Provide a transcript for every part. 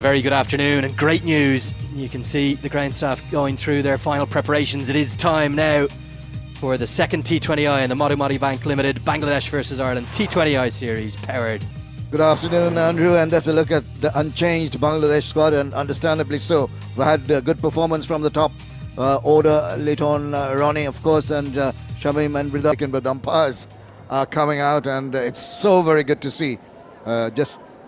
Very good afternoon and great news. You can see the ground staff going through their final preparations. It is time now for the second T20I in the Madhumati Bank Limited Bangladesh versus Ireland T20I series powered. Good afternoon, Andrew, and that's a look at the unchanged Bangladesh squad, and understandably so. We had a good performance from the top order, Liton, Ronnie, of course, and Shamim and Bridakin, but the umpires are coming out, and it's so very good to see.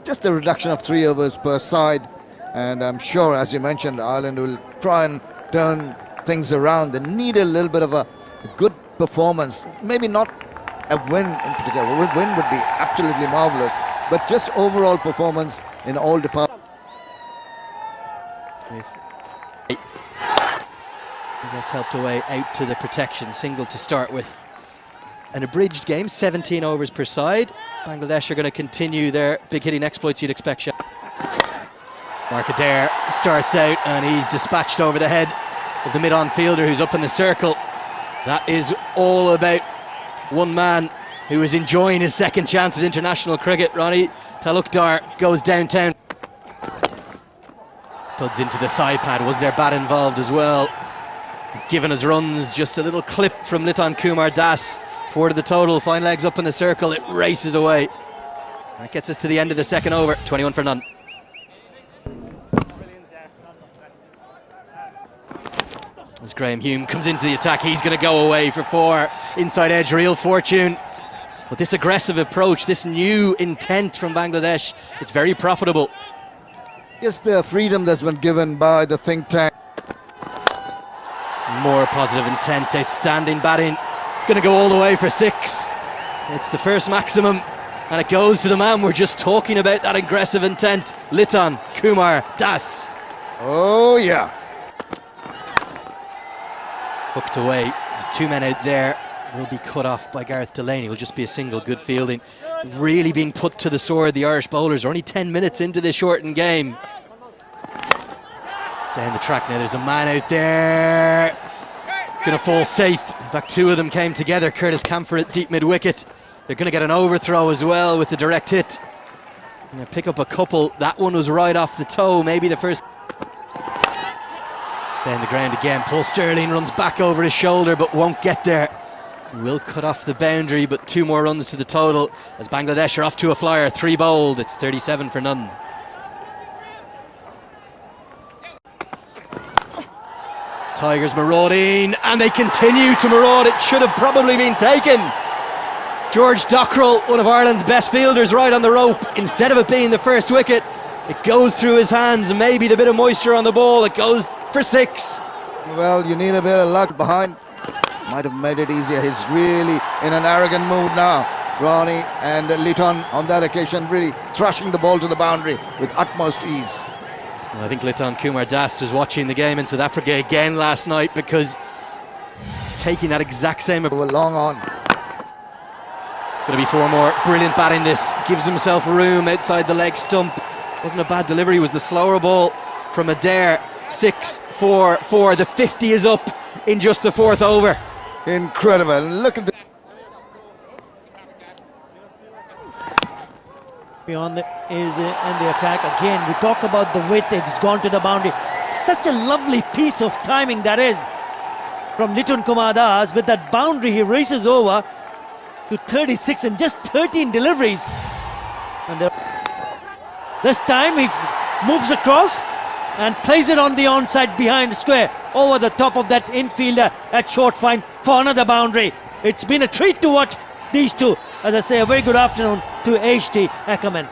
Just a reduction of 3 overs per side, and I'm sure, as you mentioned, Ireland will try and turn things around. They need a little bit of a good performance, maybe not a win in particular. A win would be absolutely marvellous, but just overall performance in all departments. That's helped away out to the protection, single to start with. An abridged game, 17 overs per side. Bangladesh are going to continue their big hitting exploits, you'd expect. Mark Adair starts out and he's dispatched over the head of the mid-on fielder who's up in the circle. That is all about one man who is enjoying his second chance at international cricket. Ronnie Talukdar goes downtown. Thuds into the thigh pad. Was there bat involved as well? Given us runs, just a little clip from Liton Kumar Das. 4 to the total, fine legs up in the circle, it races away. That gets us to the end of the second over, 21 for none. As Graham Hume comes into the attack, he's going to go away for 4. Inside edge, real fortune. But this aggressive approach, this new intent from Bangladesh, it's very profitable. Just the freedom that's been given by the think tank. More positive intent, outstanding batting. Going to go all the way for 6. It's the first maximum, and it goes to the man we're just talking about, that aggressive intent, Liton Kumar Das. Oh yeah. Hooked away. There's 2 men out there. Will be cut off by Gareth Delaney. Will just be a single. Good fielding. Really being put to the sword, the Irish bowlers. Are only 10 minutes into this shortened game. Down the track now, there's a man out there. Going to fall safe. In fact, 2 of them came together. Curtis Camphor at deep mid-wicket. They're going to get an overthrow as well with the direct hit. Going to pick up a couple. That one was right off the toe. Maybe the first. Down the ground again. Paul Sterling runs back over his shoulder but won't get there. Will cut off the boundary, but 2 more runs to the total as Bangladesh are off to a flyer. 3 bowled. It's 37 for none. Tigers marauding, and they continue to maraud. It should have probably been taken. George Dockrell, one of Ireland's best fielders, right on the rope. Instead of it being the first wicket, it goes through his hands, and maybe the bit of moisture on the ball, it goes for 6. Well, you need a bit of luck behind. Might have made it easier. He's really in an arrogant mood now. Ronnie and Liton on that occasion really thrashing the ball to the boundary with utmost ease. Well, I think Liton Kumar Das was watching the game in South Africa again last night, because he's taking that exact same approach. Long on. Going to be 4 more. Brilliant batting this. Gives himself room outside the leg stump. Wasn't a bad delivery, was the slower ball from Adair. 6, 4, 4. The 50 is up in just the 4th over. Incredible. Look at the beyond the is in the attack again. We talk about the width, it's gone to the boundary. Such a lovely piece of timing that is from Liton Kumar Das. With that boundary, he races over to 36 in just 13 deliveries, and this time he moves across and plays it on the onside behind square over the top of that infielder at short fine for another boundary. It's been a treat to watch these two. As I say, a very good afternoon to HT Ackerman.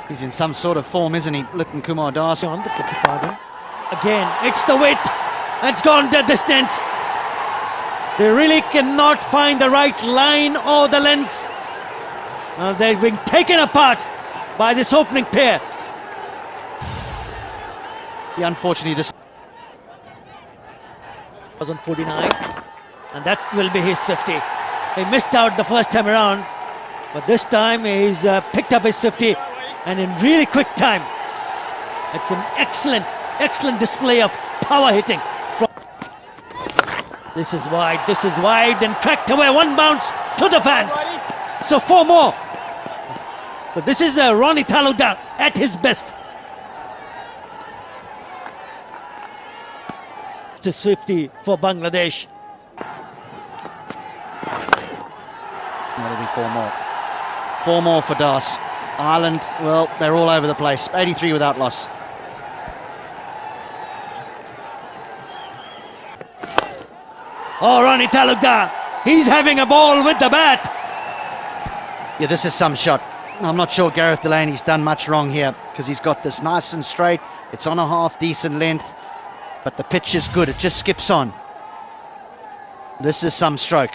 He's in some sort of form, isn't he, Liton Kumar Das? On the Kutipadu. Again, it's the width. It's gone the distance. They really cannot find the right line or the length. They've been taken apart by this opening pair. Yeah, unfortunately, this 49, and that will be his 50. He missed out the first time around, but this time he's picked up his 50, and in really quick time. It's an excellent display of power hitting. This is wide, and cracked away, 1 bounce to the fans. So 4 more. But this is Ronnie Talukdar at his best. fastest 50 for Bangladesh. That'll be 4 more. 4 more for Das. Ireland, well, they're all over the place. 83 without loss. Oh, Ronnie Talukdar, he's having a ball with the bat. Yeah, this is some shot. I'm not sure Gareth Delaney's done much wrong here because he's got this nice and straight. It's on a half decent length, but the pitch is good. It just skips on. This is some stroke.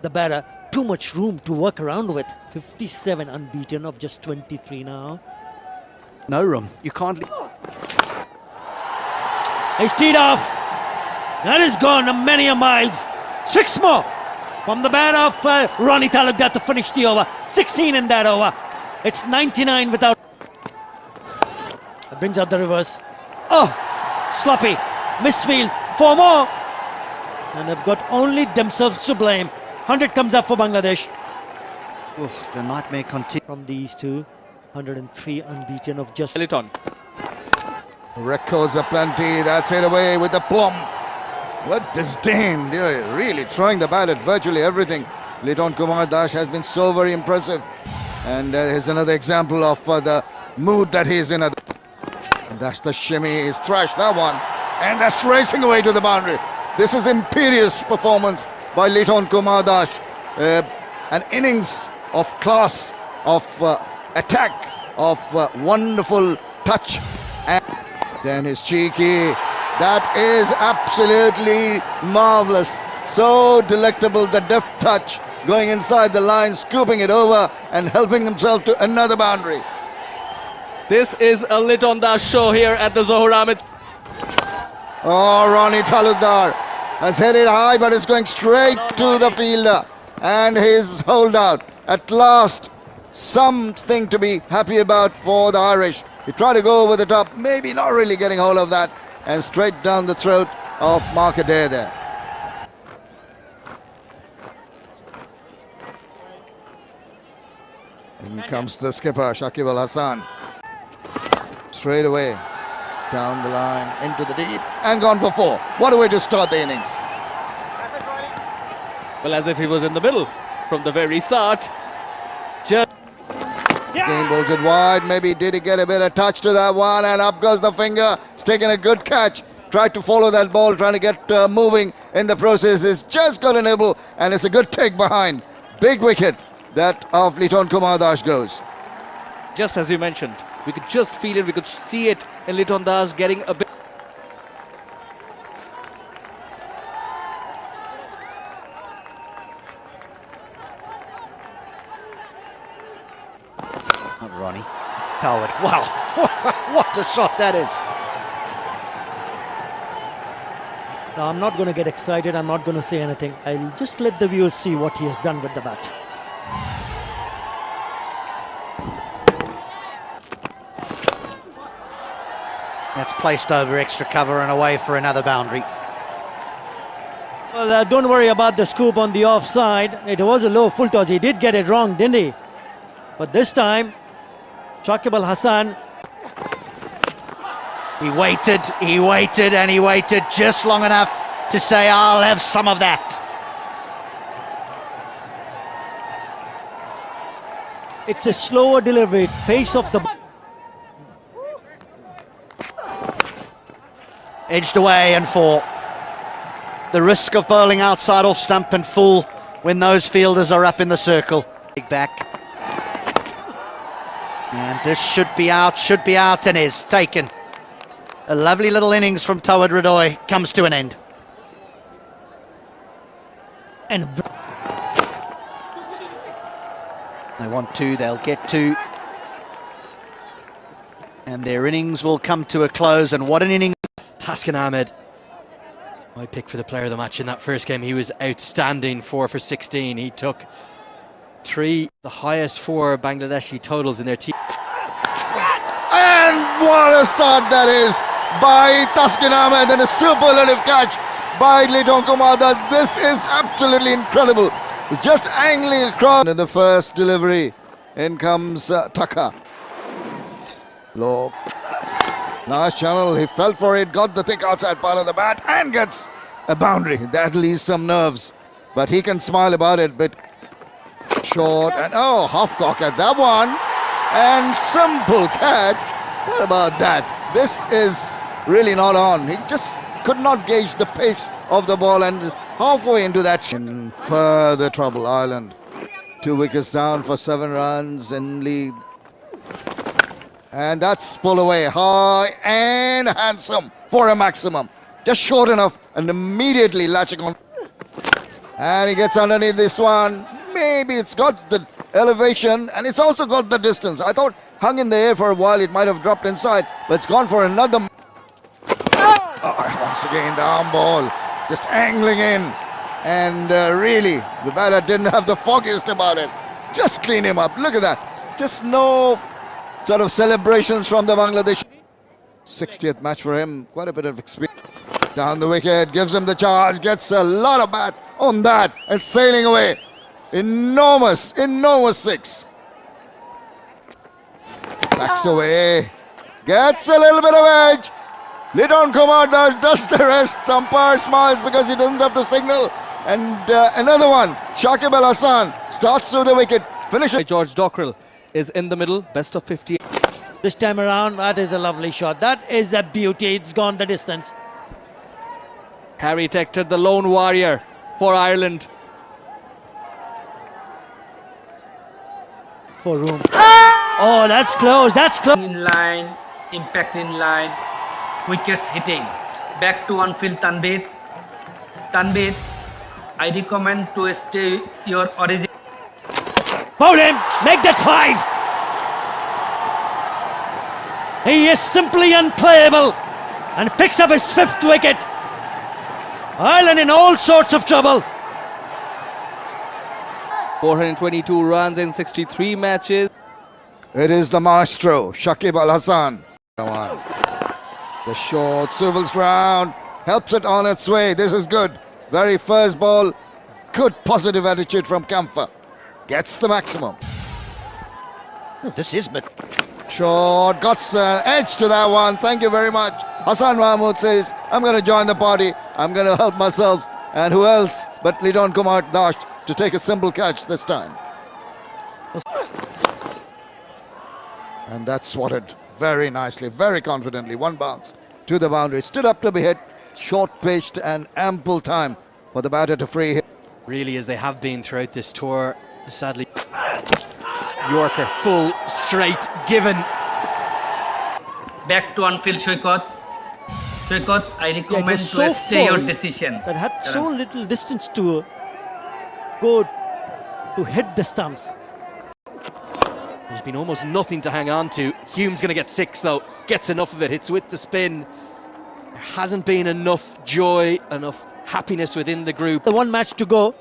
The batter, too much room to work around with. 57 unbeaten of just 23 now. No room. You can't. He's teed off. That is gone a many a miles. 6 more from the bat of Ronnie Talukdar to finish the over. 16 in that over. It's 99 without. Brings out the reverse. Oh, sloppy. Misfield. 4 more. And they've got only themselves to blame. 100 comes up for Bangladesh. Oof, the nightmare continues. From these two, 103 unbeaten of just. Liton. Records are plenty. That's it away with the plum. What disdain. They're really throwing the bat at virtually everything. Liton Kumar Das has been so very impressive. And here's another example of the mood that he's in. And that's the shimmy. He's thrashed that one. And that's racing away to the boundary. This is imperious performance by Liton Kumar Das. An innings of class, of attack, of wonderful touch. And then his cheeky. That is absolutely marvelous. So delectable, the deft touch. Going inside the line, scooping it over and helping himself to another boundary. This is a Liton Das show here at the Zohar Ahmed. Oh, Ronnie Talukdar has hit it high, but it's going straight to the fielder. And his holdout. At last, something to be happy about for the Irish. He tried to go over the top, maybe not really getting hold of that. And straight down the throat of Mark Adair there. In comes the skipper, Shakib Al Hasan. Straight away, down the line, into the deep, and gone for 4. What a way to start the innings. Well, as if he was in the middle from the very start. Just Game bowls it wide. Maybe did he get a bit of touch to that one? And up goes the finger. It's taken a good catch. Tried to follow that ball, trying to get moving in the process. It's just got a nibble, and it's a good take behind. Big wicket that of Liton Kumar Das goes. just as you mentioned, we could just feel it, we could see it in Liton Das getting a bit. Not Ronnie. Toward. Wow. What a shot that is. Now, I'm not going to get excited. I'm not going to say anything. I'll just let the viewers see what he has done with the bat. That's placed over extra cover and away for another boundary. Well, don't worry about the scoop on the offside. It was a low full toss. He did get it wrong, didn't he? But this time, Shakib Al Hasan. He waited, and he waited just long enough to say, I'll have some of that. It's a slower delivery, pace of the... Edged away and 4. The risk of bowling outside off stump and full when those fielders are up in the circle. Big back. And this should be out, and is taken. A lovely little innings from Tawad Ridoy comes to an end. And They want to, they'll get to. And their innings will come to a close, and what an innings. Taskin Ahmed, my pick for the player of the match in that first game. He was outstanding, 4 for 16. He took 3, the highest 4 Bangladeshi totals in their team. And what a start that is by Taskin Ahmed, and a superlative catch by Liton Kumar Das. This is absolutely incredible. It's just angling across in the first delivery. In comes Tucker. Low. Nice channel. He felt for it, got the thick outside part of the bat, and gets a boundary. That'll ease some nerves. But he can smile about it. But short and oh, half cock at that one. And simple catch. What about that? This is really not on. He just could not gauge the pace of the ball, and halfway into that, in further trouble, Ireland. 2 wickets down for 7 runs in lead. And that's pulled away high and handsome for a maximum. Just short enough and immediately latching on. And he gets underneath this one. Maybe it's got the elevation and it's also got the distance. I thought hung in the air for a while, it might have dropped inside, but it's gone for another. Oh, once again, the arm ball just angling in. And really, the batter didn't have the foggiest about it. Just clean him up. Look at that. Just no sort of celebrations from the Bangladesh. 60th match for him. Quite a bit of experience. Down the wicket, gives him the charge, gets a lot of bat on that and sailing away. Enormous 6. Backs away. Gets a little bit of edge. Liton Kumar does the rest. Umpire smiles because he doesn't have to signal. And another one, Shakib Al Hasan starts through the wicket, finishes. George Dockrell is in the middle, best of 50. This time around, that is a lovely shot. That is a beauty. It's gone the distance. Harry Tector, the lone warrior for Ireland. For room. Oh, that's close. That's close. In line, impact in line, wickets hitting. Back to on-field Tanveer. Tanveer, I recommend to stay your origin. Bowl him. Make that 5. He is simply unplayable and picks up his 5th wicket. Ireland in all sorts of trouble. 422 runs in 63 matches. It is the maestro, Shakib Al Hasan. Come on. The short swivels round, helps it on its way. This is good. Very first ball. Good positive attitude from Camphor. Gets the maximum. This is but Short, got an edge to that one. Thank you very much. Hassan Mahmood says, I'm going to join the party. I'm going to help myself. And who else but Liton Kumar Dash to take a simple catch this time. And that's swatted very nicely, very confidently. One bounce to the boundary. Stood up to be hit. Short pitched and ample time for the batter to free hit. Really, as they have been throughout this tour, sadly. Yorker, full, straight, given. Back to on-field Shoykot. Shoykot, I recommend so to stay your full decision. That had so little distance to go to hit the stumps. There's been almost nothing to hang on to. Hume's going to get 6 though. Gets enough of it. Hits with the spin. There hasn't been enough joy, enough happiness within the group. The one match to go.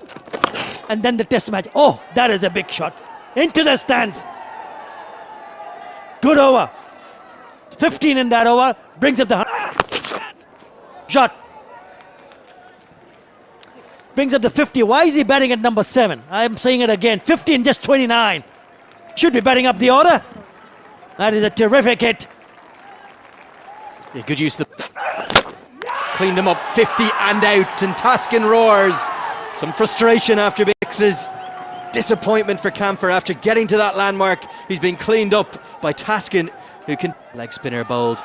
And then the test match. Oh, that is a big shot. Into the stands. Good over. 15 in that over. Brings up the shot. Brings up the 50. Why is he batting at number 7? I'm saying it again. 15, just 29. Should be batting up the order. That is a terrific hit. Yeah, good use of the... Cleaned him up, 50 and out, and Taskin roars. Some frustration after Bix's disappointment for Camphor after getting to that landmark. He's been cleaned up by Taskin, who can... Leg spinner bowled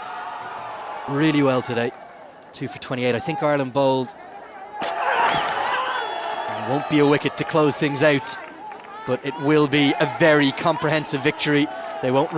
really well today. 2 for 28. I think Ireland bowled. It won't be a wicket to close things out, but it will be a very comprehensive victory. They won't